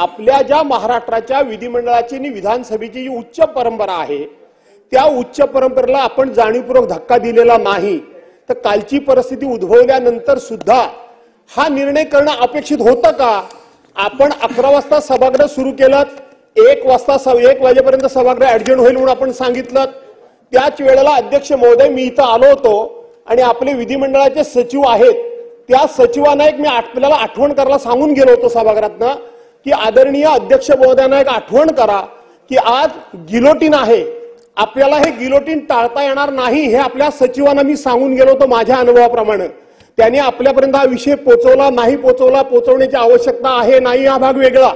आपल्या ज्या महाराष्ट्राच्या विधिमंडळाची आणि विधानसभेची जी उच्च परंपरा आहे त्या उच्च परंपरेला आपण जाणीवपूर्वक धक्का दिलेला नाही, तर कालची परिस्थिती उद्भवल्यानंतर सुद्धा हा निर्णय करणं अपेक्षित होतं का? आपण 11 वाजता सभागृह सुरू केलं, 1 वाजेपर्यंत सभागृह ऍडजर्न होईल म्हणून आपण सांगितलं. त्याच वेळेला अध्यक्ष महोदय मी इथं आलो होतो आणि आपले विधिमंडळाचे सचिव आहेत त्या सचिवांना एक मी आपल्याला आठवण करायला सांगून गेलो होतो सभागृहातनं की आदरणीय अध्यक्ष महोदयांना एक आठवण करा की आज गिलोटीन आहे, आपल्याला हे गिलोटीन टाळता येणार नाही हे आपल्या सचिवांना मी सांगून गेलो होतो माझ्या अनुभवाप्रमाणे. त्यांनी आपल्यापर्यंत हा विषय पोहोचवला नाही, पोहोचवण्याची आवश्यकता आहे नाही हा भाग वेगळा,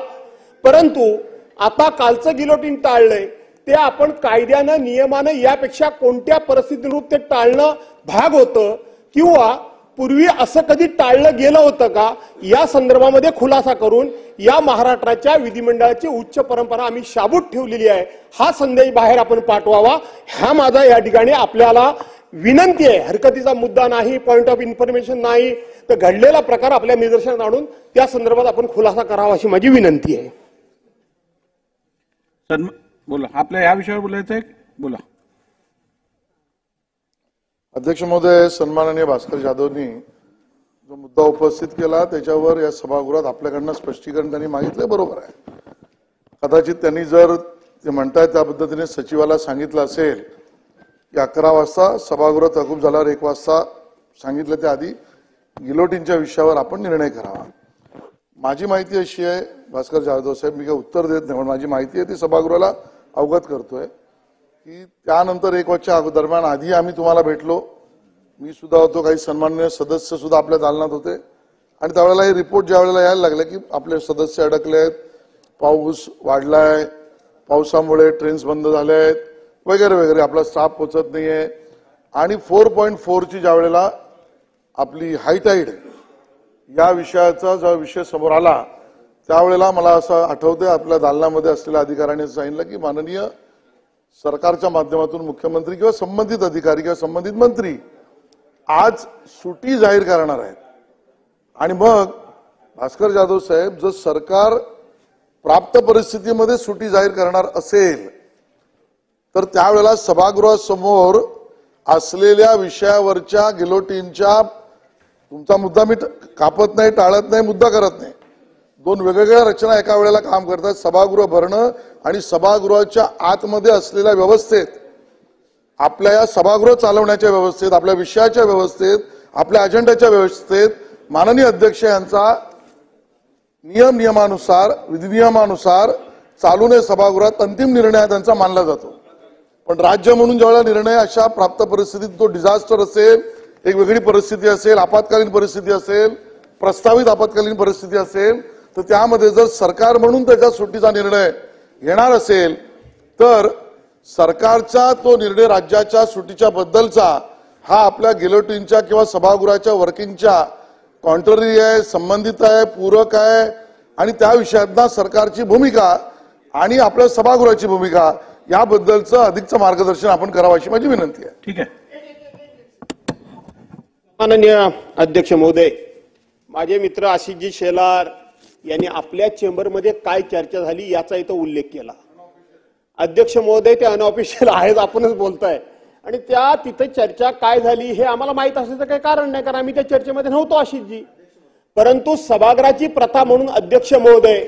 परंतु आता कालचं गिलोटीन टाळलंय ते आपण कायद्यानं नियमानं यापेक्षा कोणत्या परिस्थितीनुरूप ते टाळणं भाग होतं किंवा पूर्वी असं कधी टाळलं गेलं होतं का या संदर्भामध्ये खुलासा करून या महाराष्ट्राच्या विधिमंडळाची उच्च परंपरा आम्ही शाबूत ठेवलेली आहे हा संदेश बाहेर आपण पाठवावा, हा माझा या ठिकाणी आपल्याला विनंती आहे. हरकतीचा मुद्दा नाही, पॉइंट ऑफ इन्फॉर्मेशन नाही, तर घडलेला प्रकार आपल्या निदर्शनात आणून त्या संदर्भात आपण खुलासा करावा अशी माझी विनंती आहे. बोला, आपल्या या विषयावर बोलायचं आहे, बोला. अध्यक्ष महोदय, सन्माननीय भास्कर जाधवनी जो मुद्दा उपस्थित केला त्याच्यावर या सभागृहात आपल्याकडनं स्पष्टीकरण त्यांनी मागितलं, बरोबर आहे. कदाचित त्यांनी जर ते म्हणताय त्या पद्धतीने सचिवाला सांगितलं असेल की 11 वाजता सभागृह तहकूब झाल्यावर 1 वाजता सांगितलं त्या आधी गिलोटीनच्या विषयावर आपण निर्णय करावा. माझी माहिती अशी आहे भास्कर जाधव साहेब, मी काही उत्तर देत नाही पण माझी माहिती आहे ती सभागृहाला अवगत करतोय की त्यानंतर 1 वाजच्या दरम्यान आधी आम्ही तुम्हाला भेटलो, मी सुद्धा होतो, काही सन्माननीय सदस्य सुद्धा आपल्या दालनात होते आणि त्यावेळेला हे रिपोर्ट ज्या वेळेला यायला लागले की आपले सदस्य अडकले आहेत, पाऊस वाढलाय, पावसामुळे ट्रेन्स बंद झाले आहेत वगैरे वगैरे, आपला स्टाफ पोहोचत नाहीये आणि 4.4 ची ज्या वेळेला आपली हायटाईड या विषयाचा जो विषय समोर आला त्यावेळेला मला असं आठवतंय आपल्या दालनामध्ये असलेल्या अधिकाऱ्यांनी सांगितलं की माननीय सरकारच्या माध्यमातून मुख्यमंत्री किंवा संबंधित अधिकारी किंवा संबंधित मंत्री आज सुट्टी जाहीर करणार आहेत. आणि मग भास्कर जाधव साहेब, जर सरकार प्राप्त परिस्थितीमध्ये सुट्टी जाहीर करणार असेल तर त्यावेळेला सभागृहासमोर असलेल्या विषयावरच्या गिलोटीनच्या तुमचा मुद्दा मी कापत नाही, टाळत नाही, मुद्दा करत नाही, 2 वेगवेगळ्या रचना एका वेळेला काम करतात. सभागृह भरणं आणि सभागृहाच्या आतमध्ये असलेल्या व्यवस्थेत, आपल्या या सभागृह चालवण्याच्या व्यवस्थेत, आपल्या विषयाच्या व्यवस्थेत, आपल्या अजेंड्याच्या व्यवस्थेत माननीय अध्यक्ष यांचा नियमानुसार विधिनियमानुसार चालू नये सभागृहात अंतिम निर्णय त्यांचा मानला जातो. पण राज्य म्हणून ज्यावेळेला निर्णय अशा प्राप्त परिस्थितीत, तो डिझास्टर असेल, एक वेगळी परिस्थिती असेल, आपत्कालीन परिस्थिती असेल, प्रस्तावित आपत्कालीन परिस्थिती असेल, तर त्यामध्ये जर सरकार म्हणून त्याच्या सुट्टीचा निर्णय घेणार असेल तर सरकारचा तो निर्णय राज्याच्या सुट्टीच्या बद्दलचा हा आपल्या गिलोटीनच्या किंवा सभागृहाच्या वर्किंगच्या कॉन्ट्ररी आहे, संबंधित आहे, पूरक आहे आणि त्या विषयातला सरकारची भूमिका आणि आपल्या सभागृहाची भूमिका याबद्दलचं अधिकचं मार्गदर्शन आपण करावं अशी माझी विनंती आहे. ठीक आहे. माननीय अध्यक्ष महोदय, माझे मित्र आशिषजी शेलार यांनी आपल्या चेंबरमध्ये काय चर्चा झाली याचा इथं उल्लेख केला. अध्यक्ष महोदय ते अनऑफिशियल आहेत, आपणच बोलताय आणि त्या तिथे चर्चा काय झाली हे आम्हाला माहित असण्याचं काही कारण नाही, कारण आम्ही त्या चर्चेमध्ये नव्हतो आशिषजी. परंतु सभागृहाची प्रथा म्हणून अध्यक्ष महोदय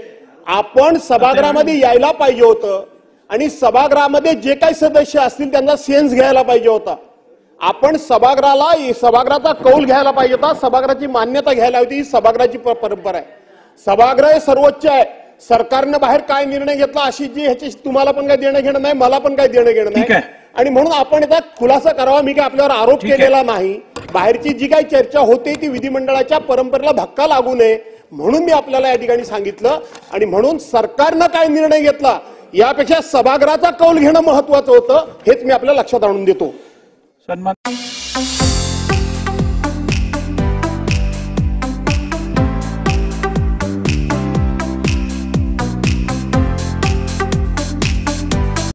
आपण सभागृहामध्ये यायला पाहिजे होतं आणि सभागृहामध्ये जे काही सदस्य असतील त्यांचा सेन्स घ्यायला पाहिजे होता. आपण सभागृहाचा कौल घ्यायला पाहिजे होता, सभागृहाची मान्यता घ्यायला होती. ही सभागृहाची परंपरा आहे. सभागृह हे सर्वोच्च आहे. सरकारनं बाहेर काय निर्णय घेतला आशिषजी ह्याची तुम्हाला पण काही देणं घेणं नाही, मला पण काही देणं घेणं नाही आणि म्हणून आपण याचा खुलासा करावा. मी काय आपल्यावर आरोप केलेला नाही. बाहेरची जी काही चर्चा होते ती विधिमंडळाच्या परंपरेला धक्का लागू नये म्हणून मी आपल्याला या ठिकाणी सांगितलं आणि म्हणून सरकारनं काय निर्णय घेतला यापेक्षा सभागृहाचा कौल घेणं महत्वाचं होतं हेच मी आपल्या लक्षात आणून देतो. सन्मान